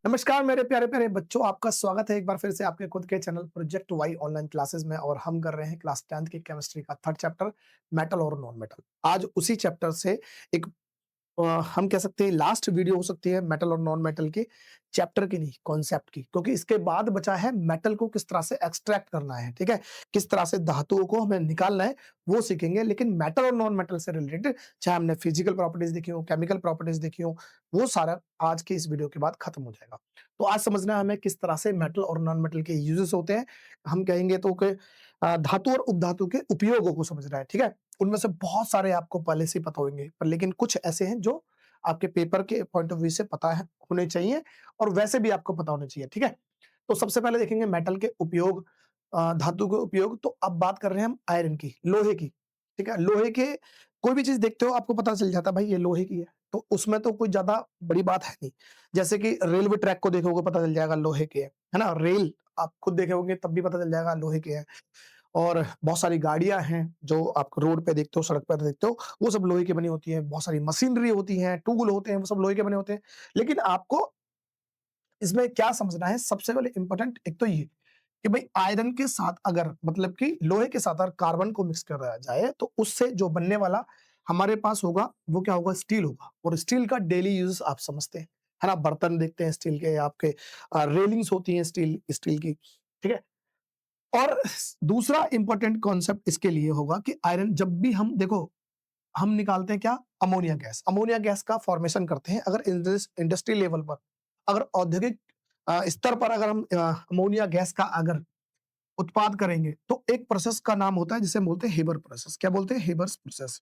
नमस्कार मेरे प्यारे प्यारे बच्चों, आपका स्वागत है एक बार फिर से आपके खुद के channel project Y online classes में। और हम कर रहे हैं क्लास 10th की केमिस्ट्री का थर्ड चैप्टर, मेटल और नॉन मेटल। आज उसी चैप्टर से एक अ, हम कह सकते हैं लास्ट वीडियो हो सकती है मेटल और नॉन मेटल की, चैप्टर की नहीं कॉन्सेप्ट की, क्योंकि इसके बाद बचा है मेटल को किस तरह से एक्सट्रैक्ट करना है। ठीक है, किस तरह से धातुओं को हमें निकालना है वो सीखेंगे। लेकिन मेटल और नॉन मेटल से रिलेटेड चाहे हमने फिजिकल प्रॉपर्टीज देखी हो, केमिकल प्रॉपर्टीज देखी हो, वो सारा आज के इस वीडियो के बाद खत्म हो जाएगा। तो आज समझना है हमें किस तरह से मेटल और नॉन मेटल के यूजेस होते हैं। हम कहेंगे तो कि धातु और उपधातु के उपयोगों को समझना है। ठीक है, उनमें से बहुत सारे आपको पहले से ही पता होंगे, पर लेकिन कुछ ऐसे हैं जो आपके पेपर के पॉइंट ऑफ व्यू से पता है होने चाहिए, और वैसे भी आपको पता होने चाहिए। ठीक है, तो सबसे पहले देखेंगे मेटल के उपयोग, धातु के उपयोग। तो अब बात कर रहे हैं हम आयरन की, लोहे की। ठीक है, लोहे के कोई भी चीज देखते हो आपको पता चल जाता है भाई ये लोहे की है, तो उसमें तो कोई ज्यादा बड़ी बात है नहीं। जैसे कि रेलवे ट्रैक को देखोगे पता चल जाएगा लोहे के है ना। रेल आप खुद देखे होंगे तब भी पता चल जाएगा लोहे के है। और बहुत सारी गाड़ियाँ हैं जो आप रोड पे देखते हो, सड़क पर देखते हो, वो सब लोहे की बनी होती हैं। बहुत सारी मशीनरी होती हैं, टूल होते हैं, वो सब लोहे के बने होते हैं। लेकिन आपको इसमें क्या समझना है, सबसे पहले इंपॉर्टेंट एक तो ये कि भाई आयरन के साथ अगर मतलब कि लोहे के साथ अगर कार्बन को मिक्स करा जाए तो उससे जो बनने वाला हमारे पास होगा वो क्या होगा, स्टील होगा। और स्टील का डेली यूज आप समझते हैं, है ना। बर्तन देखते हैं स्टील के, आपके रेलिंग्स होती हैं स्टील स्टील की। ठीक है, और दूसरा इंपॉर्टेंट कॉन्सेप्ट इसके लिए होगा कि आयरन जब भी हम देखो, हम निकालते हैं क्या, अमोनिया गैस। अमोनिया गैस का फॉर्मेशन करते हैं अगर इंडस्ट्री लेवल पर, अगर औद्योगिक स्तर पर अगर हम अमोनिया गैस का अगर उत्पाद करेंगे तो एक प्रोसेस का नाम होता है जिसे हम बोलते हैं हेबर प्रोसेस। क्या बोलते हैं, हेबर्स प्रोसेस।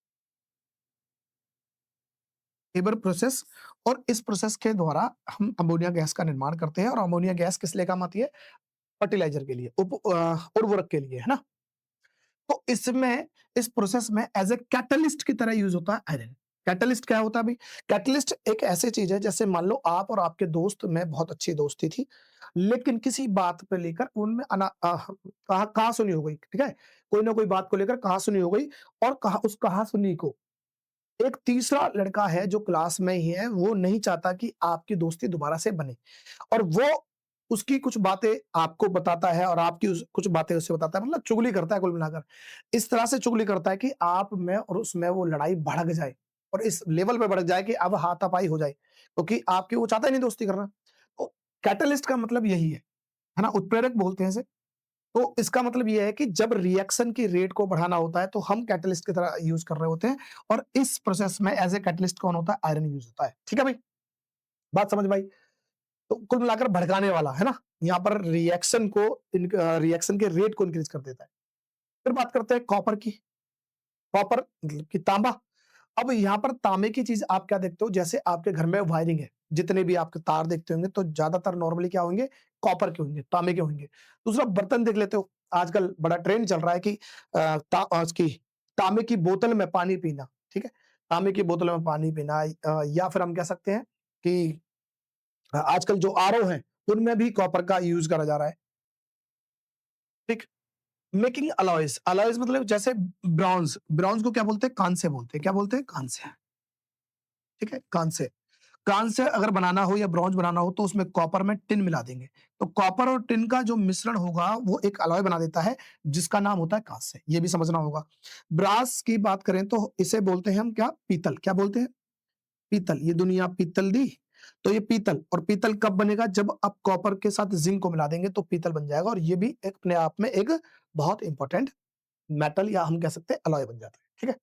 Haber process. और इस प्रोसेस के द्वारा हम अमोनिया गैस का निर्माण करते हैं। और अमोनिया गैस किस लिए काम आती है, फर्टिलाइजर के लिए, उर्वरक के लिए, है ना। तो इसमें इस प्रोसेस में एज ए कैटलिस्ट की तरह यूज होता है आयरन। कैटलिस्ट क्या होता है भाई, कैटलिस्ट एक ऐसी चीज है जैसे मान लो आप और आपके दोस्त में बहुत अच्छी दोस्ती थी, लेकिन किसी बात पे लेकर उनमें कहा सुनी हो गई। ठीक है, कोई ना कोई बात को लेकर कहा सुनी हो गई, और उस कहा सुनी को एक तीसरा लड़का है जो क्लास में ही है, वो नहीं चाहता कि आपकी दोस्ती दोबारा से बने, और वो उसकी कुछ बातें आपको बताता है और आपकी कुछ बातें उससे बताता है, मतलब चुगली करता है कुल मिलाकर। इस तरह से चुगली करता है कि आप में और उसमें वो लड़ाई भड़क जाए, और इस लेवल पे भड़क जाए कि अब हाथापाई हो जाए, क्योंकि आपकी वो चाहता ही नहीं दोस्ती करना। तो कैटलिस्ट का मतलब यही है ना, उत्प्रेरक बोलते हैं इसे। तो इसका मतलब ये है कि जब रिएक्शन की रेट को बढ़ाना होता है तो हम कैटलिस्ट की तरह यूज कर रहे होते हैं, और इस प्रोसेस में एज ए कैटलिस्ट कौन होता है, आयरन यूज होता है। ठीक है भाई, बात समझ में आई। तो कुल मिलाकर भड़काने वाला है ना, यहाँ पर रिएक्शन को, रिएक्शन के रेट को इंक्रीज कर देता है। फिर बात करते हैं कॉपर की। कॉपर मतलब कि तांबा। अब यहाँ पर तांबे की चीज आप क्या देखते हो, जैसे आपके घर में वायरिंग है, जितने भी आपके तार देखते होंगे तो ज्यादातर नॉर्मली क्या होंगे, कॉपर के होंगे, तांबे के होंगे। दूसरा बर्तन देख लेते हो, आजकल बड़ा ट्रेंड चल रहा है कि उसकी तांबे की बोतल में पानी पीना। ठीक है, तांबे की बोतल में पानी पीना, या फिर हम कह सकते हैं कि आजकल जो आरओ है उनमें भी कॉपर का यूज करा जा रहा है। ठीक, मेकिंग अलॉयज। अलॉयज मतलब जैसे ब्रॉन्ज, ब्रॉन्ज को क्या बोलते हैं, कांस्य बोलते हैं। क्या बोलते हैं, कांस्य। ठीक है, कांस्य। कांस्य अगर बनाना हो या ब्रॉन्ज बनाना हो तो उसमें कॉपर में टिन मिला देंगे, तो कॉपर और टिन का जो मिश्रण होगा वो एक अलॉय बना देता है जिसका नाम होता है कांस्य। ये भी समझना होगा। ब्रास की बात करें तो इसे बोलते हैं हम क्या, पीतल। क्या बोलते हैं, पीतल। ये दुनिया पीतल दी, तो ये पीतल। और पीतल कब बनेगा, जब आप कॉपर के साथ जिंक को मिला देंगे तो पीतल बन जाएगा, और ये भी एक अपने आप में एक बहुत इंपॉर्टेंट मेटल, या हम कह सकते हैं अलॉय बन जाता है। ठीक है,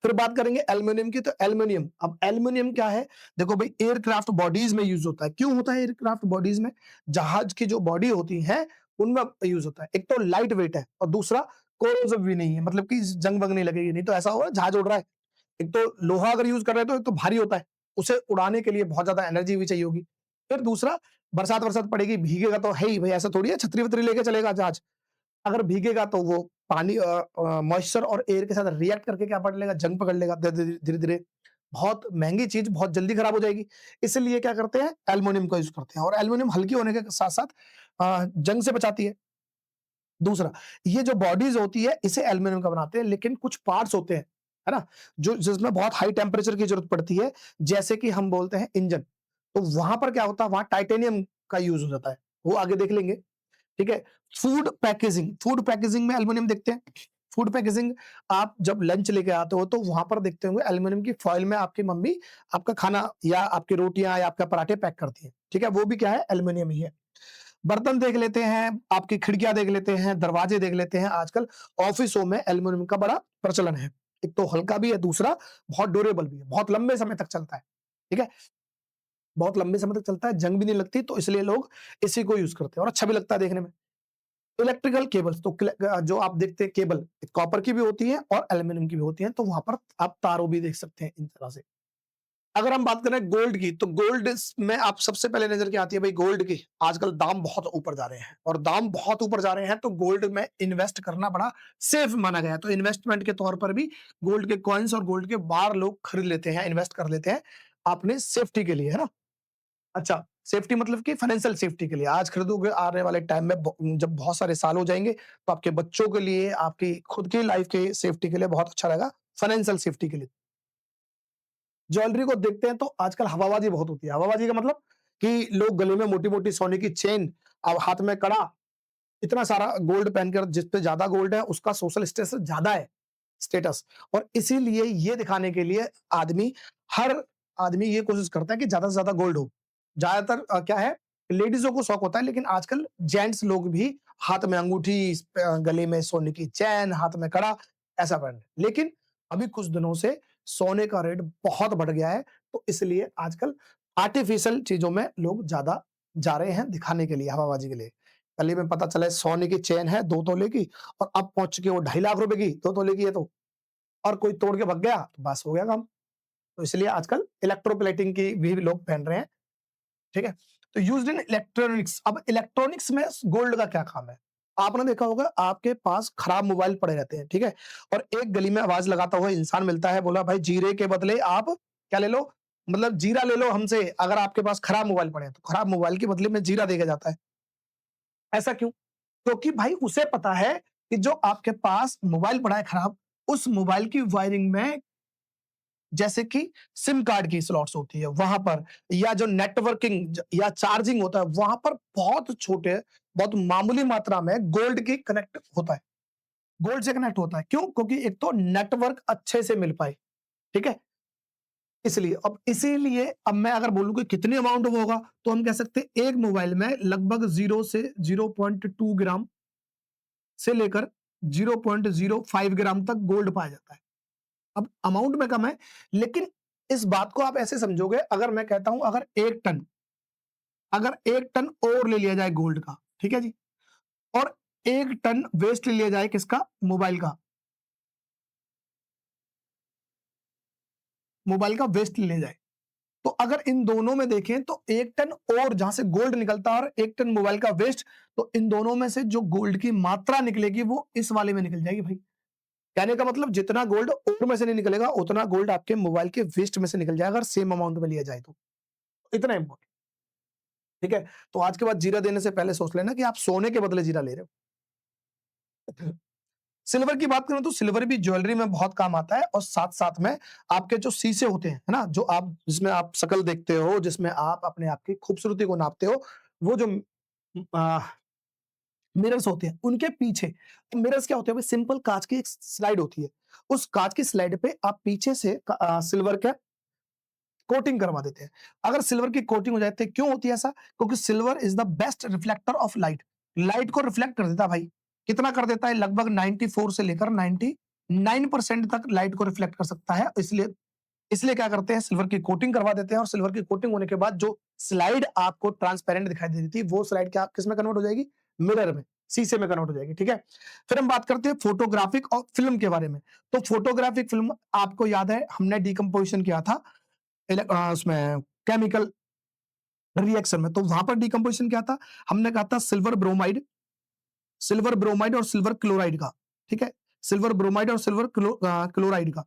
फिर बात करेंगे एल्यूमिनियम की। तो एल्यूमिनियम, अब एल्यूमिनियम क्या है, देखो भाई एयरक्राफ्ट बॉडीज में यूज होता है। क्यों होता है एयरक्राफ्ट बॉडीज में, जहाज की जो बॉडी होती है उनमें यूज होता है। एक तो लाइट वेट है, और दूसरा कोरोसिव भी नहीं है, मतलब कि जंग वंग नहीं लगेगी। नहीं तो ऐसा होगा जहाज उड़ रहा है, एक तो लोहा अगर यूज कर रहे हैं तो एक तो भारी होता है, उसे उड़ाने के लिए बहुत ज्यादा एनर्जी भी चाहिए होगी। फिर दूसरा, बरसात वरसात पड़ेगी, भीगेगा तो है ही भाई, ऐसा थोड़ी है छतरी वतरी लेके चलेगा जहाज। अगर भीगेगा तो वो पानी मॉइस्चर और एयर के साथ रिएक्ट करके क्या पकड़ लेगा, जंग पकड़ लेगा धीरे धीरे। बहुत महंगी चीज, बहुत जल्दी खराब हो जाएगी। इसलिए क्या करते हैं, एल्युमिनियम का यूज करते हैं, और एल्युमिनियम हल्की होने के साथ साथ जंग से बचाती है। दूसरा, ये जो बॉडीज होती है इसे एल्युमिनियम का बनाते हैं, लेकिन कुछ पार्ट्स होते हैं, है ना, जो जिसमें बहुत हाई टेम्परेचर की जरूरत पड़ती है, जैसे कि हम बोलते हैं इंजन। तो वहाँ पर क्या होता है, वहाँ टाइटेनियम का यूज़ हो जाता है, वो आगे देख लेंगे, ठीक है? फूड पैकेजिंग में एल्यूमीनियम देखते हैं। फूड पैकेजिंग आप जब लंच लेके आते हो तो वहाँ पर देखते होंगे एल्यूमीनियम की फॉइल में आपकी मम्मी आपका खाना या आपकी रोटियाँ या आपके पराठे पैक करती है, ठीक है? वो भी क्या है, एल्यूमीनियम ही है। बर्तन देख लेते हैं, आपकी खिड़कियाँ देख लेते हैं, दरवाजे देख लेते हैं, आजकल ऑफ़िसों में एल्यूमीनियम का बड़ा प्रचलन है। एक तो हल्का भी है, दूसरा बहुत ड्यूरेबल भी है, बहुत लंबे समय तक चलता है, ठीक है? बहुत लंबे समय तक चलता है, जंग भी नहीं लगती, तो इसलिए लोग इसी को यूज़ करते हैं और अच्छा भी लगता है देखने में। इलेक्ट्रिकल केबल्स तो जो आप देखते हैं केबल, कॉपर की भी होती है और एल्यूमीनियम की भी होती है, तो वहाँ पर आप तारों भी देख सकते हैं इन तरह से। अगर हम बात करें गोल्ड की, तो गोल्ड में आप सबसे पहले नज़र क्या आती है भाई, गोल्ड की। आजकल दाम बहुत ऊपर जा रहे हैं और दाम बहुत ऊपर जा रहे हैं, तो गोल्ड में इन्वेस्ट करना बड़ा सेफ माना गया है। तो इन्वेस्टमेंट के तौर पर भी गोल्ड के कॉइन्स और गोल्ड के बार लोग खरीद लेते हैं, इन्वेस्ट कर लेते हैं, अपने सेफ्टी के लिए, है ना? अच्छा, सेफ्टी मतलब कि फाइनेंशियल सेफ्टी के लिए। आज खरीदोगे, आने वाले टाइम में जब बहुत सारे साल हो जाएँगे, तो आपके बच्चों के लिए, आपकी खुद की लाइफ के सेफ्टी के लिए बहुत अच्छा रहेगा, फाइनेंशियल सेफ्टी के लिए। ज्वेलरी को देखते हैं तो आजकल हवाबाजी बहुत होती है। हवाबाजी का मतलब कि लोग गले में मोटी-मोटी सोने की चेन और हाथ में कड़ा, इतना सारा गोल्ड पहनकर, जिस पे ज़्यादा गोल्ड है उसका सोशल स्टेटस ज़्यादा है, स्टेटस। और इसीलिए ये दिखाने के लिए आदमी हर आदमी ये कोशिश करता है कि ज़्यादा से ज़्यादा गोल्ड हो। ज़्यादातर क्या है, लेडीज़ों को शौक होता है, लेकिन आजकल जेंट्स लोग भी हाथ में अंगूठी, गले में सोने की चैन, हाथ में कड़ा, ऐसा पहन रहे हैं। लेकिन अभी कुछ दिनों से सोने का रेट बहुत बढ़ गया है, तो इसलिए आजकल आर्टिफ़िशियल चीज़ों में लोग ज़्यादा जा रहे हैं दिखाने के लिए, हवाबाजी के लिए। कल ही में पता चला सोने की चेन है 2 तोले की और अब पहुँच चुकी है वो 2.5 लाख रुपए की, 2 तोले की है तो, और कोई तोड़ के भाग गया, तो बस हो गया काम। तो इसलिए आजकल इलेक्ट्रोप्लेटिंग की भी लोग पहन रहे हैं, ठीक है? तो यूज्ड इन इलेक्ट्रॉनिक्स, अब इलेक्ट्रॉनिक्स में गोल्ड का क्या काम है? आपने देखा होगा आपके पास खराब मोबाइल पड़े रहते हैं, ठीक है? और एक गली में आवाज़ लगाता हुआ इंसान मिलता है, बोला भाई जीरे के बदले आप क्या ले लो? मतलब जीरा ले लो हमसे, अगर आपके पास खराब मोबाइल पड़े हैं, तो खराब मोबाइल के बदले में जीरा देके जाता है। ऐसा क्यों? क्योंकि भाई उसे पता है कि जो आपके पास मोबाइल पड़ा है खराब, उस मोबाइल की वायरिंग में जैसे कि सिम कार्ड की स्लॉट्स होती है, वहाँ पर, या जो नेटवर्किंग या चार्जिंग होता है, वहाँ पर बहुत छोटे, बहुत मामूली मात्रा में गोल्ड की कनेक्ट होता है। गोल्ड से कनेक्ट होता है। क्यों? क्योंकि एक तो नेटवर्क अच्छे से मिल पाए, ठीक है? इसलिए अब इसीलिए अब मैं अगर बोलूँ कि कितनी अमाउंट में होगा, तो हम कह सकते हैं एक मोबाइल में लगभग 0 से 0.2 ग्राम से लेकर 0.05 ग्राम तक गोल्ड पाया जाता है। अब अमाउंट में कम है, लेकिन इस बात को आप ऐसे समझोगे, अगर मैं कहता हूं अगर 1 टन और ले लिया जाए गोल्ड का, ठीक है जी? और 1 टन वेस्ट ले लिया जाए किसका? मोबाइल का वेस्ट ले लिया जाए। तो अगर इन दोनों में देखें तो 1 टन और जहां से गोल्ड निकलता है और 1 टन मोबाइल का वेस्ट, तो इन दोनों में से जो गोल्ड की मात्रा निकलेगी वो इस वाले में निकल जाएगी भाई। कहने का मतलब जितना गोल्ड ore में से नहीं निकलेगा, उतना गोल्ड आपके मोबाइल के वेस्ट में से निकल जाएगा, अगर सेम अमाउंट में लिया जाए तो। इतना इम्पोर्टेंट, ठीक है? तो आज के बाद जीरा देने से पहले सोच लेना कि आप सोने के बदले जीरा ले रहे हो। सिल्वर की बात करें तो सिल्वर भी ज्वेलरी में बहुत काम आता है और साथ-साथ में आपके जो शीशे होते हैं, है ना? जो आप जिसमें आप शक्ल देखते हो, जिसमें आप अपने आप की खूबसूरती को नापते हो, वो जो अ, मिरर्स होते हैं, उनके पीछे मिरर्स क्या होते हैं? सिंपल काँच की एक स्लाइड होती है। उस काँच की स्लाइड पे आप पीछे से सिल्वर का कोटिंग करवा देते हैं। अगर सिल्वर की कोटिंग हो जाती है, क्यों होती है ऐसा? क्योंकि silver is the best reflector of light. Light को रिफ्लेक्ट कर देता है भाई। कितना कर देता है? लगभग 94 से लेकर 99% तक लाइट को रिफ्लेक्ट कर सकता है। इसलिए इसलिए क्या करते हैं, सिल्वर की कोटिंग करवा देते हैं और सिल्वर की कोटिंग होने के बाद जो स्लाइड आपको ट्रांसपेरेंट दिखाई देती थी, वो स्लाइड क्या किसमें कन्वर्ट हो जाएगी? मिरर में, शीशे में कन्वर्ट हो जाएगी, ठीक है? फिर हम बात करते हैं फोटोग्राफिक और फ़िल्म के बारे में। तो फोटोग्राफिक फ़िल्म आपको याद है हमने डिकम्पोज़िशन किया था उसमें केमिकल रिएक्शन में, तो वहाँ पर डिकम्पोज़िशन क्या था? हमने कहा था सिल्वर ब्रोमाइड और सिल्वर क्लोराइड का, ठीक है? सिल्वर ब्रोमाइड और सिल्वर क्लोराइड का।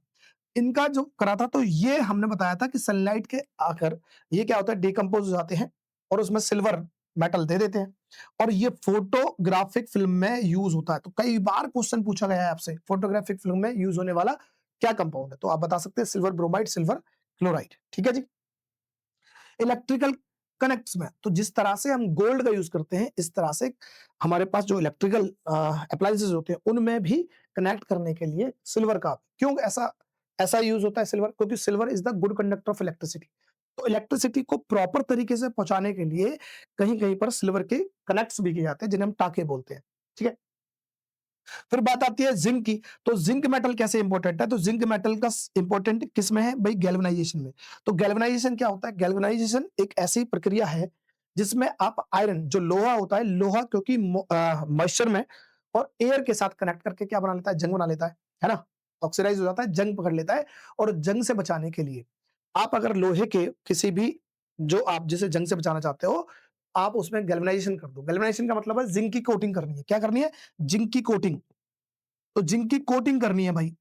इनका जो करा था, तो ये हमने बताया था कि सनलाइट के आकर ये क्या होता है, डिकम्पोज़ हो जाते हैं और उसमें सिल्वर मेटल दे देते हैं और ये फोटोग्राफिक फ़िल्म में यूज़ होता है। तो कई बार क्वेश्चन पूछा गया है आपसे, फोटोग्राफिक फ़िल्म में यूज़ होने वाला क्या कंपाउंड है? तो आप बता सकते हैं सिल्वर ब्रोमाइड, सिल्वर क्लोराइड, ठीक है जी? इलेक्ट्रिकल कनेक्ट्स में, तो जिस तरह से हम गोल्ड का यूज़ करते हैं, इस तरह से हमारे पास जो इलेक्ट्रिकल एप्लायंसेस होते हैं, उनमें भी कनेक्ट करने के लिए सिल्वर का क्यों ऐसा ऐसा यूज़ होता है सिल्वर? क्योंकि silver is the good conductor of electricity. तो इलेक्ट्रिसिटी को प्रॉपर तरीके से पहुँचाने के लिए कहीं-कहीं पर सिल्वर के कनेक्ट्स भी किए जाते हैं, जिन्हें हम टाँके बोलते हैं। ठीक है? फिर बात आती है ज़िंक की, तो ज़िंक मेटल कैसे इम्पोर्टेंट है? तो ज़िंक मेटल का स इम्पोर्टेंट किसमें है? भई गैल्वेनाइज़ेशन में। तो गैल्वेनाइज़ेशन क्या होता है? गैल्वेनाइज़ेशन एक ऐसी प्रक्रिया है, जिसमें आप आयरन जो लोहा होता है, लोहा क्योंकि मॉइस्चर में और एयर के साथ कनेक्ट करके क्या बना लेता है? जंग बना लेता है ना? ऑक्सीडाइज़ हो जाता है, जंग पकड़ लेता है और जंग से बचाने के लिए आप अगर लोहे के किसी भी जो आप जिसे जंग से बचाना चाहते हो, आप उसमें गैल्वेनाइज़ेशन कर दो। गैल्वेनाइज़ेशन का मतलब है ज़िंक की कोटिंग करनी है। क्या करनी है? ज़िंक की कोटिंग। तो जिंक की कोटिंग करनी है भाई।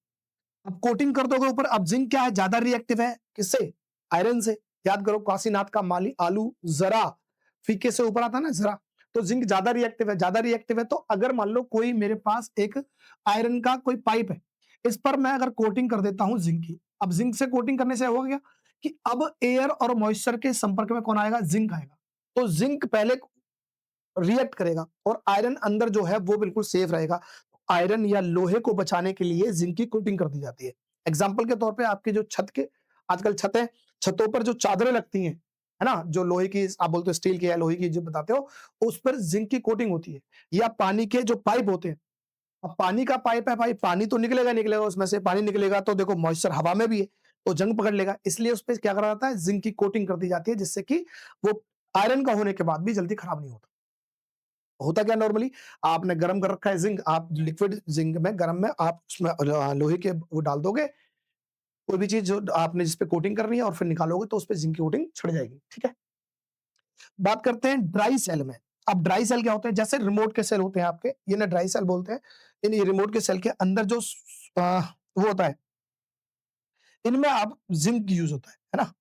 अब कोटिंग कर दोगे ऊपर, अब जिंक क्या है? ज़्यादा रिएक्टिव है, किससे? आयरन से। याद करो काशीनाथ का माली आलू ज़रा, फीके से ऊपर आता है ना ज़रा, तो जिंक ज़्यादा रिएक्टिव है तो अगर मान लो कोई मेरे पास एक आयरन का कोई पाइप है, इस पर मैं अगर कोटिंग कर देता हूँ जिंक की, अब जिंक से कोटिंग करने से होगा क्या? कि अब एयर और मॉइस्चर के संपर्क में कौन आएगा? जिंक आएगा। तो जिंक पहले रिएक्ट करेगा और आयरन अंदर जो है वो बिल्कुल सेफ रहेगा। आयरन या लोहे को बचाने के लिए जिंक की कोटिंग कर दी जाती है। एग्ज़ाम्पल के तौर पे आपकी जो छत के आजकल छतें छतों पर जो चादरें लगती हैं, है ना? जो लोहे की आप बोलते हो स्टील की या लोहे की जो बताते हो, उस पर जिंक की कोटिंग होती है। या पानी के जो पाइप होते हैं, अब पानी का पाइप है भाई, पानी तो निकलेगा उसमें से, पानी निकलेगा तो देखो मॉइस्चर हवा में भी है, तो जंग पकड़ लेगा। इसलिए उसपे क्या करा जाता है? जिंक की कोटिंग कर दी जाती है जिससे कि वो आयरन का होने के बाद भी जल्दी खराब नहीं होता। होता क्या नॉर्मली आपने गरम कर रखा है ज़िंक, आप लिक्विड ज़िंक में गरम में आप उसमें लोहे के वो डाल दोगे, कोई भी चीज़ जो आपने जिस पे कोटिंग करनी है और फिर निकालोगे तो उसपे ज़िंक की कोटिंग छड़ जाएगी, ठीक है? बात करते हैं ड्राई सेल में। अब ड्राई सेल क्या होते हैं? जैसे रिमोट के सेल होते हैं आपके, इन्हें ड्राई सेल बोलते हैं। इन ये रिमोट के सेल के अंदर जो वो होता है, इनमें आप ज़िंक यूज़ होता है ना?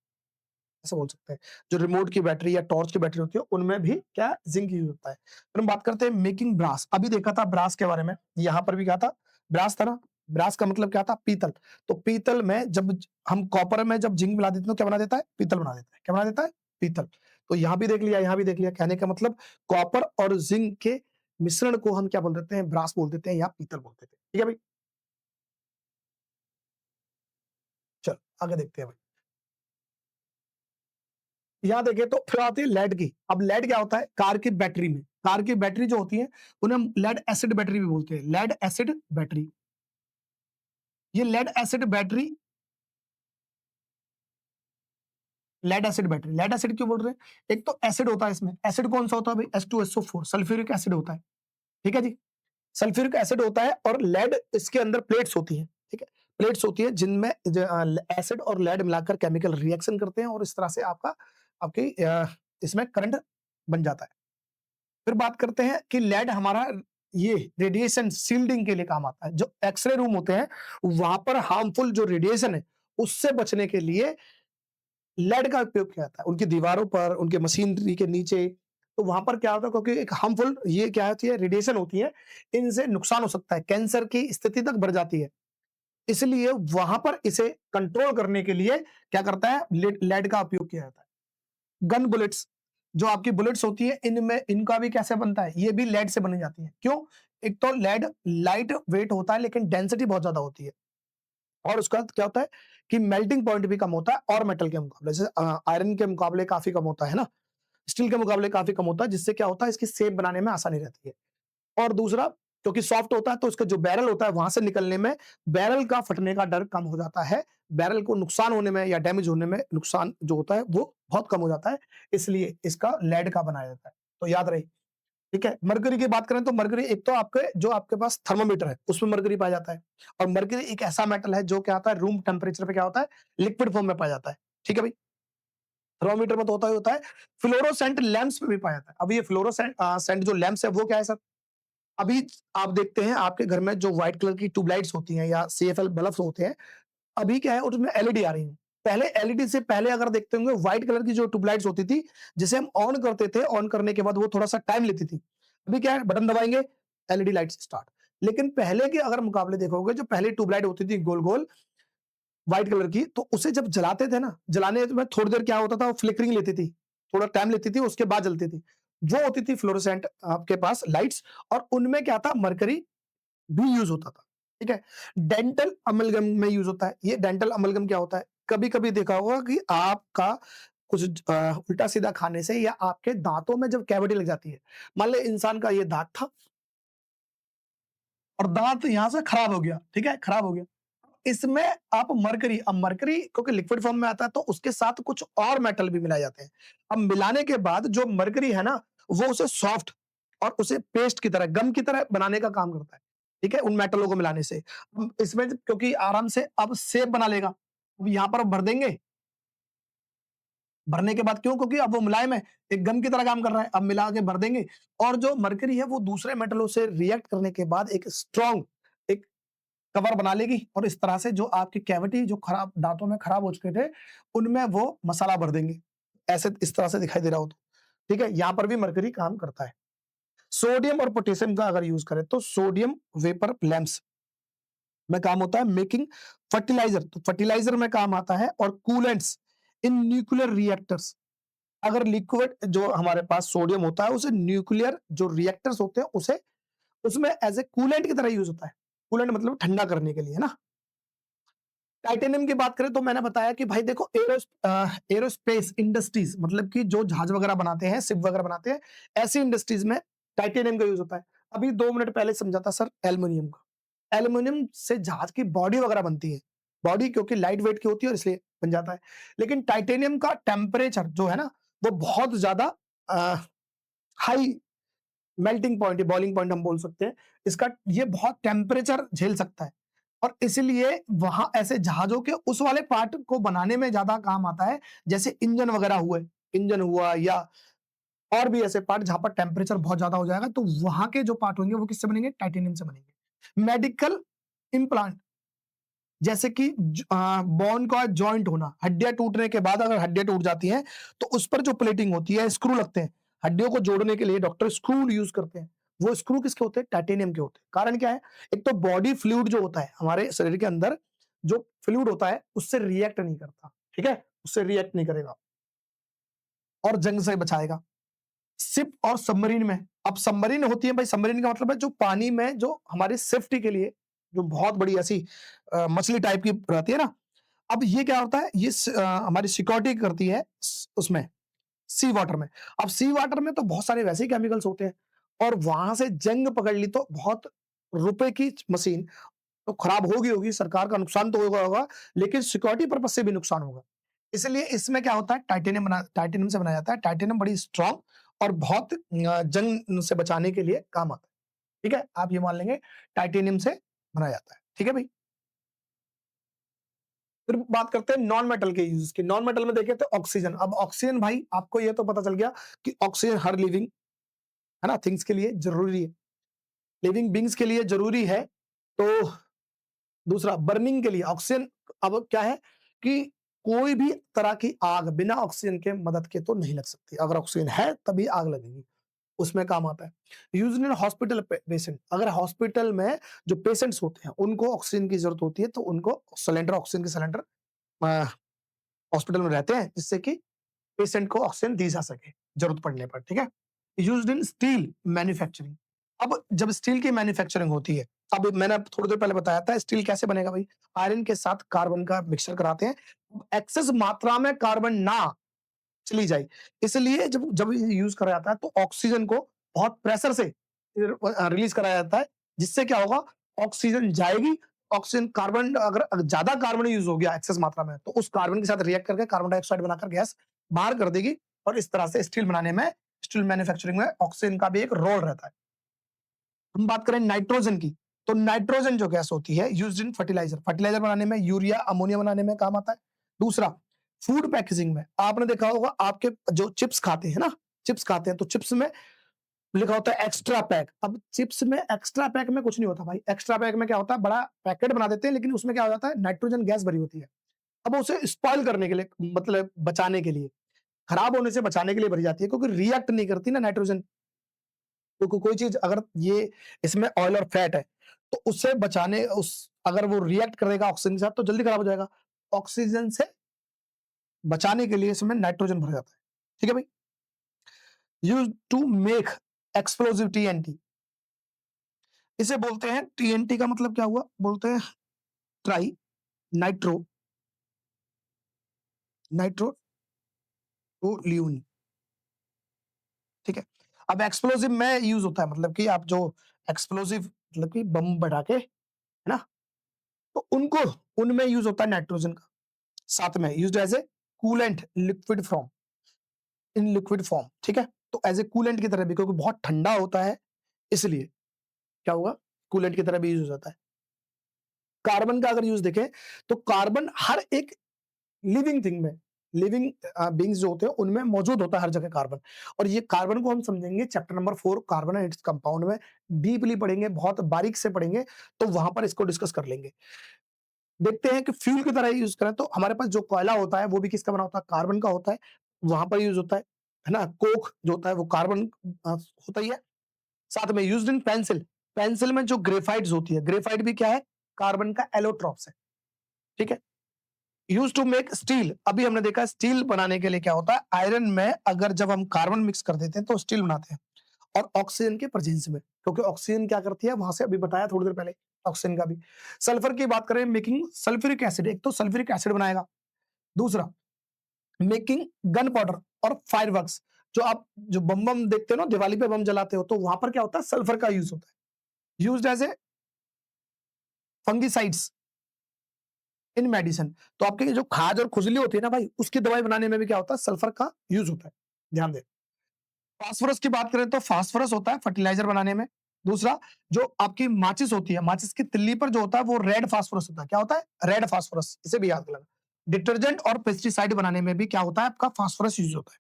ऐसा बोल सकते हैं। जो रिमोट की बैटरी या टॉर्च की बैटरी होती है, उनमें भी क्या ज़िंक यूज़ होता है। फिर हम बात करते हैं मेकिंग ब्रास। अभी देखा था ब्रास के बारे में, यहाँ पर भी क्या था? ब्रास था ना? ब्रास का मतलब क्या था? पीतल। तो पीतल में जब ज हम कॉपर में जब ज़िंक मिला देते हैं तो क्या बना देता है? पीतल बना देता है। क्या बना देता है? पीतल। तो यहाँ भी देख लिया, यहाँ भी देख लिया। कहने का मतलब कॉपर और ज़िंक के मिश्रण को हम क्या बोल देते हैं? ब्रास बोल देते हैं या पीतल बोल देते हैं। ठीक है भाई? चलो आगे देखते हैं भाई। यहाँ देखिए तो फिर आती है लेड की। अब लेड क्या होता है? कार की बैटरी में, कार की बैटरी जो होती है, उन्हें हम लेड एसिड बैटरी भी बोलते हैं। Lead acid battery. ये lead acid battery. Lead acid क्यों बोल रहे हैं? एक तो एसिड होता है इसमें। एसिड कौन-सा होता है भाई? H2SO4 सल्फ्यूरिक एसिड होता है। ठीक है जी? सल्फ्यूरिक एसिड होता है और लेड इसके अंदर प्लेट्स होती हैं। ठीक है? प्लेट्स होती है जिनमें एसिड और लेड मिलाकर केमिकल रिएक्शन करते हैं और इस तरह से आपकी इसमें करंट बन जाता है। फिर बात करते हैं कि लेड हमारा ये रेडिएशन शील्डिंग के लिए काम आता है। जो एक्स-रे रूम होते हैं, वहाँ पर हार्मफुल जो रेडिएशन है, उससे बचने के लिए लेड का उपयोग किया जाता है। उनकी दीवारों पर, उनके मशीनरी के नीचे, तो वहाँ पर क्या होता है क्योंकि एक हार्मफुल ये क्या होती है रेडिएशन होती है, इनसे नुकसान हो सकता है, कैंसर की स्थिति तक बढ़ जाती है। इसलिए वहाँ पर इसे कंट्रोल करने के लिए क्या करता है लेड का उपयोग किया जाता है। गन बुलेट्स, जो आपकी बुलेट्स होती है इनमें इनका भी कैसे बनता है? ये भी लेड से बनी जाती है। क्यों? एक तो लेड लाइट वेट होता है लेकिन डेंसिटी बहुत ज़्यादा होती है और उसका क्या होता है कि मेल्टिंग पॉइंट भी कम होता है और मेटल के मुकाबले जैसे आयरन के मुकाबले काफ़ी कम होता है ना? स्टील के मुकाबले काफ़ी कम होता है जिससे क्या होता है इसकी शेप बनाने में आसानी रहती है। और दूसरा क्योंकि सॉफ्ट होता है तो उसका जो बैरल होता है वहाँ से निकलने में बैरल का फटने का डर कम हो जाता है। बैरल को नुकसान होने में या डैमेज होने में नुकसान जो होता है वो बहुत कम हो जाता है। इसलिए इसका लेड का बनाया जाता है। तो याद रहे, ठीक है? मरकरी की बात करें तो मरकरी एक तो आपके जो आपके पास थर्मामीटर है उसमें मरकरी पाया जाता है। और मरकरी एक ऐसा मेटल है जो क्या होता है रूम टेम्परेचर पे क्या होता है लिक्विड फॉर्म में पाया जाता है। ठीक है भाई? थर्मामीटर में तो होता ही होता है। फ्लोरोसेंट लैंप्स में भी पाया जाता है। अब ये फ्लोरोसेंट सेंट जो लैंप्स है वो क्या है सर? अभी आप देखते हैं आपके घर में जो व्हाइट कलर की ट्यूबलाइट्स होती हैं या सीएफएल बल्ब्स होते हैं, अभी क्या है उसमें एलईडी आ रही है। पहले एलईडी से पहले अगर देखते होंगे व्हाइट कलर की जो ट्यूबलाइट्स होती थी, जिसे हम ऑन करते थे, ऑन करने के बाद वो थोड़ा-सा टाइम लेती थी। अभी क्या है बटन दबाएँगे, एलईडी लाइट्स स्टार्ट। लेकिन पहले के अगर मुकाबले देखोगे जो पहले ट्यूबलाइट होती थी गोल-गोल, व्हाइट कलर की, तो उसे जब जलाते थे ना, जलाने में थोड़ी देर क्या होता था, वो फ्लिकरिंग लेती थी, थोड़ा टाइम लेती थी, उसके बाद जलती थी। वो होती थी फ्लोरोसेंट आपके पास लाइट्स, और उनमें क्या था, मरकरी भी यूज़ होता था, ठीक है? डेंटल अमलगम में यूज़ होता है। ये डेंटल अमलगम क्या होता है? कभी-कभी देखा होगा कि आपका कुछ उल्टा-सीधा खाने से या आपके दाँतों में जब कैविटी लग जाती है, मान लें इंसान का ये दाँत था और दाँत यहाँ से खराब हो गया, ठीक है? खराब हो गया। इसमें आप मरकरी, अब मरकरी क्योंकि लिक्विड फॉर्म में आता है तो उसके साथ कुछ और मेटल भी मिलाए जाते हैं। अब मिलाने के बाद जो मरकरी है ना, वो उसे सॉफ्ट और उसे पेस्ट की तरह, गम की तरह बनाने का काम करता है। ठीक है? उन मेटलों को मिलाने से। अब इसमें क्योंकि आराम से अब शेप बना लेगा। अब यहाँ पर भर देंगे, भरने के बाद क्यों? क्योंकि अब वो मुलायम है, एक गम की तरह काम कर रहा है। अब मिला के भर देंगे और जो मरकरी है वो दूसरे मेटलों से रिएक्ट करने के बाद एक स्ट्रॉन्ग एक कवर बना लेगी और इस तरह से जो आपकी कैविटी जो खराब दाँतों में खराब हो चुके थे, उनमें वो मसाला भर देंगे। ऐसे इस तरह से दिखाई दे रहा हो तो, ठीक है? यहाँ पर भी मरकरी काम करता है। सोडियम और पोटेशियम का अगर यूज़ करें तो सोडियम वेपर लैंप्स में काम होता है मेकिंग फर्टिलाइज़र, तो फर्टिलाइज़र में काम आता है और कूलेंट्स इन न्यूक्लियर रिएक्टर्स। अगर लिक्विड जो हमारे पास सोडियम होता है, उसे न्यूक्लियर जो रिएक्टर्स होते हैं, उसे उसमें एज़ ए कूलेंट की तरह यूज़ होता है। कूलेंट मतलब ठंडा करने के लिए, है ना? टाइटेनियम की बात करें तो मैंने बताया कि भाई देखो एरोस्पेस इंडस्ट्रीज मतलब कि जो जहाज वगैरह बनाते हैं, शिप वगैरह बनाते हैं, ऐसी इंडस्ट्रीज में टाइटेनियम का यूज होता है। अभी 2 मिनट पहले समझा था सर एल्युमिनियम का। एल्युमिनियम से जहाज की बॉडी वगैरह बनती है। बॉडी क्योंकि लाइट वेट की होती है और इसलिए बन जाता है। लेकिन टाइटेनियम का टेम्परेचर जो है ना, वो बहुत ज़्यादा अ, हाई मेल्टिंग पॉइंट या बॉइलिंग पॉइंट हम बोल सकते हैं। इसका ये बहुत टेम्परेचर झेल सकता है और इसलिए वहां ऐसे जहाजों के उस वाले पार्ट को बनाने में ज्यादा काम आता है, जैसे इंजन वगैरह हुए, इंजन हुआ या और भी ऐसे पार्ट जहां पर टेम्परेचर बहुत ज्यादा हो जाएगा, तो वहां के जो पार्ट होंगे वो किससे बनेंगे? टाइटेनियम से बनेंगे। मेडिकल इम्प्लांट जैसे कि बोन का जॉइंट होना, हड्डियां टूटने के बाद अगर हड्डियां टूट जाती हैं, तो उस पर जो प्लेटिंग होती है, स्क्रू लगते हैं। हड्डियों को जोड़ने के लिए डॉक्टर स्क्रू यूज़ करते हैं। वो स्क्रू किसके होते हैं? टाइटेनियम के होते हैं। कारण क्या है? एक तो बॉडी फ्लूइड जो होता है, हमारे शरीर के अंदर जो फ्लूइड होता है, उससे रिएक्ट नहीं करता, ठीक है? उससे रिएक्ट नहीं करेगा और जंग से बचाएगा। शिप और सबमरीन में, अब सबमरीन होती है भाई, सबमरीन का मतलब है जो पानी में जो हमारी सेफ्टी के लिए, जो बहुत बड़ी ऐसी मछली टाइप की रहती है ना, अब ये क्या होता है, ये हमारी सिक्योरिटी करती है उसमें सी वाटर में। अब सी वाटर में तो बहुत सारे वैसे ही केमिकल्स होते हैं और वहां से जंग पकड़ ली तो बहुत रुपए की मशीन तो खराब होगी, सरकार का नुकसान तो होगा, लेकिन सिक्योरिटी पर्पज से भी नुकसान होगा। इसलिए इसमें क्या होता है, टाइटेनियम से बनाया जाता है। टाइटेनियम बड़ी स्ट्रांग और बहुत जंग से बचाने के लिए काम आता है। ठीक है, आप ये मान लेंगे टाइटेनियम से बनाया जाता है। ठीक है भाई। फिर बात करते हैं नॉन मेटल के यूज की। नॉन मेटल में देखें तो ऑक्सीजन। अब ऑक्सीजन भाई आपको ये तो पता चल गया कि ऑक्सीजन हर लिविंग है ना थिंग्स के लिए जरूरी है, लिविंग बींग्स के लिए जरूरी है। तो दूसरा बर्निंग के लिए ऑक्सीजन, अब क्या है कि कोई भी तरह की आग बिना ऑक्सीजन के मदद के तो नहीं लग सकती। अगर ऑक्सीजन है तभी आग लगेगी, उसमें काम आता है। यूज इन हॉस्पिटल पेशेंट, अगर हॉस्पिटल में जो पेशेंट्स होते हैं उनको ऑक्सीजन की जरूरत होती है तो उनको सिलेंडर, ऑक्सीजन के सिलेंडर हॉस्पिटल में रहते हैं जिससे कि पेशेंट को ऑक्सीजन दी जा सके जरूरत पड़ने पर। ठीक है, यूज्ड इन स्टील मैन्युफैक्चरिंग। अब जब स्टील की मैन्युफैक्चरिंग होती है, अब मैंने थोड़ी देर पहले बताया था स्टील कैसे बनेगा भाई, आयरन के साथ कार्बन का मिक्सचर कराते हैं, एक्सेस मात्रा में कार्बन ना चली जाए, इसलिए जब जब यूज करा जाता है तो ऑक्सीजन को बहुत प्रेशर से रिलीज कराया जाता है, जिससे क्या होगा, ऑक्सीजन जाएगी, ऑक्सीजन कार्बन अगर ज्यादा कार्बन यूज हो गया एक्सेस मात्रा में तो उस कार्बन के साथ रिएक्ट करके कार्बन डाइऑक्साइड बनाकर गैस बाहर कर देगी और इस तरह से स्टील बनाने में, स्टील मैन्युफैक्चरिंग में ऑक्सीजन का भी एक रोल रहता है। हम बात करें नाइट्रोजन की, तो नाइट्रोजन जो गैस होती है यूज्ड इन फर्टिलाइजर, फर्टिलाइजर बनाने में, यूरिया अमोनिया बनाने में काम आता है। दूसरा फूड पैकेजिंग में, आपने देखा होगा आपके जो चिप्स खाते हैं ना, चिप्स खाते हैं तो चिप्स में लिखा होता है एक्स्ट्रा पैक। अब चिप्स में एक्स्ट्रा पैक में कुछ नहीं होता भाई, एक्स्ट्रा पैक में क्या होता है, बड़ा पैकेट बना देते हैं लेकिन उसमें क्या हो जाता है, नाइट्रोजन गैस भरी होती है। अब उसे स्पॉइल करने के लिए, मतलब बचाने के लिए, खराब होने से बचाने के लिए भरी जाती है, क्योंकि रिएक्ट नहीं करती ना नाइट्रोजन। तो कोई चीज अगर ये इसमें ऑयल और फैट है तो उससे बचाने, उस अगर वो रिएक्ट करेगा ऑक्सीजन के साथ तो जल्दी खराब हो जाएगा। ऑक्सीजन से बचाने के लिए इसमें नाइट्रोजन भरा जाता है। ठीक है भाई? Used to make explosive TNT. इसे बोलते हैं टीएनटी का मतलब क्या हुआ? बोलते हैं ट्राई नाइट्रो नाइट्रोटोल्यूनि। ठीक है? अब एक्सप्लोसिव में यूज़ होता है मतलब कि आप जो एक्सप्लोसिव मतलब कि बम पटाखे, है ना? तो उनको उनमें यूज़ होता है नाइट्रोजन का। साथ में used as a coolant in liquid form. ठीक है? तो एज़ ए कूलेंट की तरह भी, क्योंकि बहुत ठंडा होता है इसलिए क्या होगा? कूलेंट की तरह भी यूज़ हो जाता है। कार्बन का अगर यूज़ देखें तो कार्बन हर एक लिविंग थिंग में, लिविंग बीइंग्स जो होते हैं उनमें मौजूद होता है हर जगह कार्बन। और ये कार्बन को हम समझेंगे chapter number 4 carbon and its compound में, डीपली पढ़ेंगे, बहुत बारीक से पढ़ेंगे, तो वहां पर इसको डिस्कस कर लेंगे। देखते हैं कि फ्यूल की तरह यूज करें तो हमारे पास जो कोयला होता है वो भी किसका बना होता है? कार्बन का होता है, वहां पर यूज होता है ना? कोक जो होता है वो कार्बन होता ही है। साथ में यूज्ड इन पेंसिल, पेंसिल में जो ग्रेफाइट्स होती है, ग्रेफाइट भी क्या है? कार्बन का एलोट्रॉप्स है। ठीक है? यूज्ड टू मेक स्टील, अभी हमने देखा स्टील बनाने के लिए क्या होता है? आयरन में अगर जब हम कार्बन मिक्स कर देते हैं तो स्टील बनाते हैं, और ऑक्सीजन के प्रेजेंस में, क्योंकि ऑक्सीजन क्या करती है? वहां से अभी बताया थोड़ी देर पहले ऑक्सीजन का भी। सल्फर की बात करें, मेकिंग सल्फ्यूरिक एसिड, एक तो सल्फ्यूरिक एसिड बनाएगा, दूसरा मेकिंग गन पाउडर और फायरवर्क्स। जो आप जो बम बम देखते हो ना, दिवाली पे बम जलाते हो, तो वहां पर क्या होता है? सल्फर का यूज होता है। Used as a fungicides in medicine. तो आपके जो खाज और खुजली होती है ना भाई, उसकी दवाई बनाने में भी क्या होता है? सल्फर का यूज होता है। ध्यान दें। फास्फोरस की बात करें तो फास्फोरस होता है फर्टिलाइजर बनाने में। दूसरा, जो आपकी माचिस होती है, माचिस की तिल्ली पर जो होता है वो रेड फास्फोरस होता है। क्या होता है? रेड फास्फोरस, इसे भी याद रखना। डिटर्जेंट और पेस्टिसाइड बनाने में भी क्या होता है? आपका फास्फोरस यूज होता है।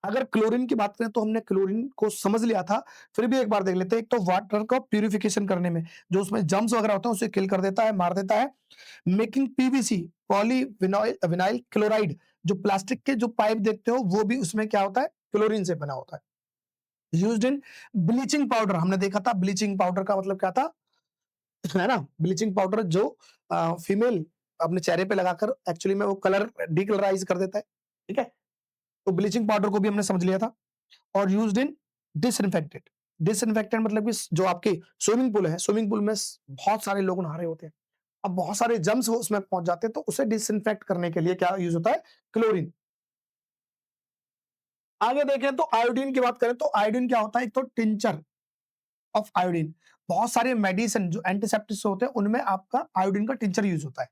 अगर क्लोरीन की बात करें तो हमने क्लोरीन को समझ लिया था, फिर भी एक बार देख लेते हैं। एक तो वाटर को प्यूरिफिकेशन करने में, जो उसमें जर्म्स वगैरह होते हैं उसे किल कर देता है, मार देता है। Making PVC, polyvinyl vinyl chloride, जो प्लास्टिक के जो पाइप देखते हो वो भी उसमें क्या होता है? क्लोरीन से बना होता है। यूज्ड इन ब्लीचिंग पाउडर, हमने देखा था ब्लीचिंग पाउडर का मतलब क्या था, है ना? ब्लीचिंग पाउडर जो फीमेल अपने चेहरे पे लगाकर एक्चुअली में वो कलर डिकलराइज कर देता है। ठीक है? तो ब्लीचिंग पाउडर को भी हमने समझ लिया था। और यूज्ड इन डिसइंफेक्टेंट, डिसइंफेक्टेंट मतलब कि जो आपके स्विमिंग पूल है, स्विमिंग पूल में बहुत सारे लोग नहा रहे होते हैं, अब बहुत सारे जर्म्स वो उसमें पहुंच जाते हैं, तो उसे डिसइंफेक्ट करने के लिए क्या यूज होता है? क्लोरीन। आगे देखें तो आयोडीन की बात करें तो आयोडीन क्या होता है? एक तो टिंचर ऑफ आयोडीन, बहुत सारे मेडिसिन जो एंटीसेप्टिक्स होते हैं उनमें आपका आयोडीन का टिंचर यूज होता है।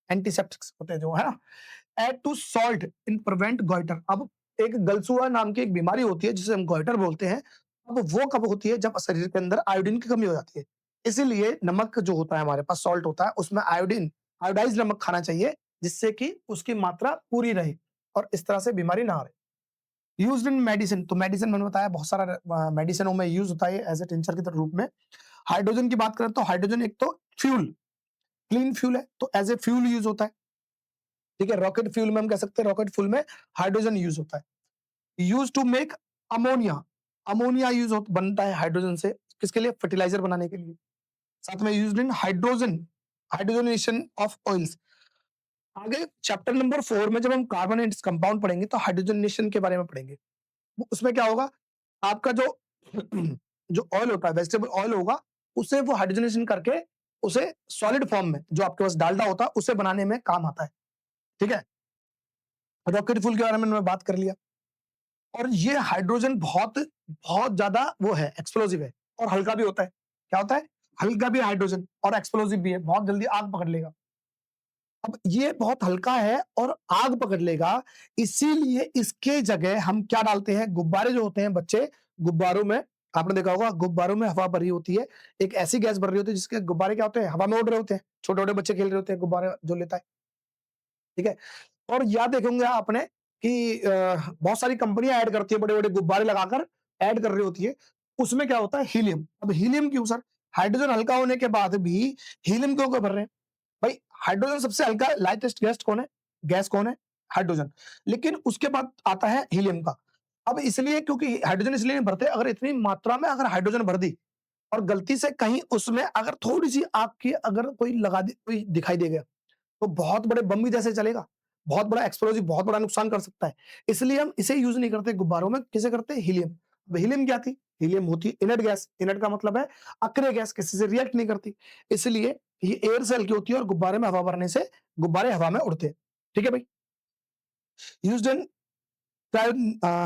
एंटीसेप्टिक्स होते हैं जो, है ना? Add to salt in prevent goitre. अब एक गलसुआ नाम की एक बीमारी होती है जिसे हम गॉइटर बोलते हैं। अब वो कब होती है? जब शरीर के अंदर आयोडीन की कमी हो जाती है। इसीलिए नमक जो होता है हमारे पास, सॉल्ट होता है, उसमें आयोडीन, आयोडाइज्ड नमक खाना चाहिए, जिससे कि उसकी मात्रा पूरी रहे और इस तरह से बीमारी ना आए। यूज्ड इन मेडिसिन, तो मेडिसिन मैंने बताया बहुत सारा मेडिसिनों में यूज होता है एज ए टिंचर के रूप में। हाइड्रोजन की बात करें तो हाइड्रोजन एक तो फ्यूल, क्लीन फ्यूल है, तो एज ए फ्यूल यूज होता है। ठीक है? रॉकेट फ्यूल में हम कह सकते हैं, रॉकेट फ्यूल में हाइड्रोजन यूज होता है। Use to make ammonia, ammonia बनता है हाइड्रोजन से, किसके लिए? फर्टिलाइजर बनाने के लिए। साथ में used in hydrogen, hydrogenation of oils. आगे चैप्टर नंबर 4 में जब हम कार्बन एंड कंपाउंड पढ़ेंगे तो हाइड्रोजनेशन के बारे में पढ़ेंगे। उसमें क्या होगा? आपका जो जो ऑयल होता है, वेजिटेबल ऑयल होगा, उसे वो हाइड्रोजनेशन करके उसे सॉलिड फॉर्म में, जो आपके पास डालडा होता है, उसे बनाने में काम आता है। ठीक है? रॉकेट फ्यूल के बारे में मैंने बात कर लिया। और ये हाइड्रोजन बहुत बहुत ज्यादा वो है, एक्सप्लोसिव है, और हल्का भी होता है। क्या होता है? हल्का भी है हाइड्रोजन, और एक्सप्लोसिव भी है, बहुत जल्दी आग पकड़ लेगा। अब ये बहुत हल्का है और आग पकड़ लेगा, इसीलिए इसके जगह हम क्या डालते हैं? गुब्बारे जो होते हैं, बच्चे गुब्बारों में, आपने देखा होगा गुब्बारों में हवा भरी होती है, एक ऐसी गैस भर रही होती है जिसके गुब्बारे क्या होते हैं? हवा में उड़ रहे होते हैं। छोटे छोटे बच्चे खेल रहे होते हैं, गुब्बारे जो लेता है। ठीक है? और याद देखेंगे आपने कि बहुत सारी कंपनियां ऐड करती है, बड़े-बड़े गुब्बारे लगाकर ऐड कर रही होती है। उसमें क्या होता है? हीलियम। अब हीलियम क्यों सर? हाइड्रोजन हल्का होने के बाद भी हीलियम क्यों भर रहे हैं? भाई हाइड्रोजन सबसे हल्का लाइटेस्ट गैस कौन है? गैस कौन है? हाइड्रोजन। लेकिन उसके बाद आता है हीलियम का। अब इसलिए, क्योंकि हाइड्रोजन इसलिए नहीं भरते, अगर इतनी मात्रा में अगर हाइड्रोजन भर दी और गलती से कहीं उसमें अगर थोड़ी-सी आग की अगर कोई लगा दी, कोई दिखाई दे गया, तो बहुत बड़े बम भी जैसे चलेगा, बहुत बड़ा एक्सप्लोसिव बहुत बड़ा नुकसान कर सकता है। इसलिए हम इसे यूज़ नहीं करते गुब्बारों में, किसे करते हैं? हीलियम। अब हीलियम क्या थी? हीलियम होती है इनर्ट गैस, इनर्ट का मतलब है अक्रिय गैस, किसी से रिएक्ट नहीं करती। इसलिए ये एयर सेल की होती है और गुब्बारे में हवा भरने से गुब्बारे हवा में उड़ते हैं। ठीक है भाई? यूज्ड इन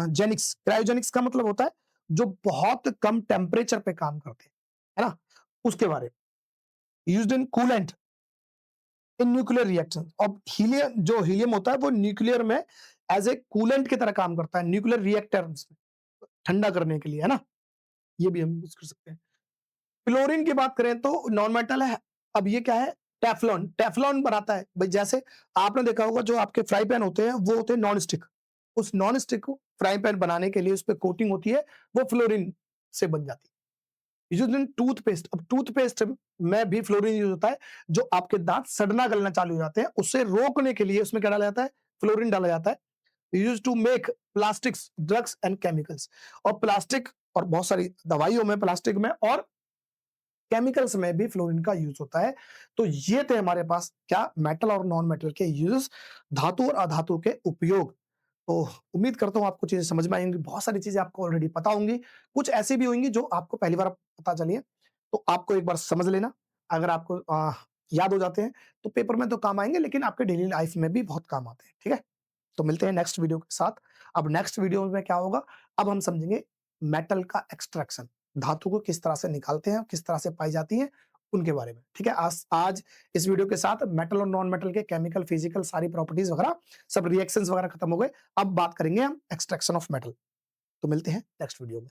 जेनिक्स, क्रायोजेनिक्स का मतलब होता है जो बहुत कम टेम्परेचर पे काम करते हैं, है ना? उसके बारे में। Used in coolant in nuclear reaction. अब हीलियम, जो हीलियम होता है वो न्यूक्लियर में एज़ ए कूलेंट की तरह काम करता है, न्यूक्लियर रिएक्टर्स में, ठंडा करने के लिए, है ना? ये भी हम यूज़ कर सकते हैं। फ्लोरीन की बात करें तो नॉन मेटल है। अब ये क्या है? टेफ्लॉन, टेफ्लॉन बनाता है। भई जैसे आपने देखा होगा जो आपके फ्राई पैन होते हैं, वो होते हैं नॉन स्टिक। उस नॉन स्टिक को फ्राई पैन बनाने के लिए उसपे कोटिंग होती है, वो फ्लोरीन से बन जाती है। Used in toothpaste. अब टूथपेस्ट में भी फ्लोरीन यूज़ होता है, जो आपके दाँत सड़ना-गलना चालू हो जाते हैं, उसे रोकने के लिए उसमें क्या डाला जाता है? फ्लोरीन डाला जाता है। Used to make plastics, drugs and chemicals. और प्लास्टिक और बहुत सारी दवाइयों में, प्लास्टिक में और केमिकल्स में भी फ्लोरीन का यूज़ होता है। तो ये थे हमारे पास क्या मेटल और नॉन मेटल के यूज़, धातु और अधातु के उपयोग। तो उम्मीद करता हूँ आपको चीज़ें समझ में आई होंगी, बहुत सारी चीज़ें आपको ऑलरेडी पता होंगी, कुछ ऐसी भी होंगी जो आपको पहली बार पता चली हैं, तो आपको एक बार समझ लेना। अगर आपको याद हो जाते हैं, तो पेपर में तो काम आएँगे लेकिन आपके डेली लाइफ़ में भी बहुत काम आते हैं, ठीक है? तो मिलते हैं नेक्स्ट वीडियो के साथ। अब नेक्स्ट वीडियो में क्या होगा, अब हम समझेंगे मेटल का एक्सट्रैक्शन, धातु को किस तरह से निकालते हैं, किस तरह से पाई जाती हैं, उनके बारे में। ठीक है? आज इस वीडियो के साथ मेटल और नॉन मेटल के केमिकल, फिजिकल सारी प्रॉपर्टीज़ वगैरह, सब रिएक्शंस वगैरह खत्म हो गए। अब बात करेंगे हम एक्सट्रैक्शन ऑफ मेटल। तो मिलते हैं नेक्स्ट वीडियो में।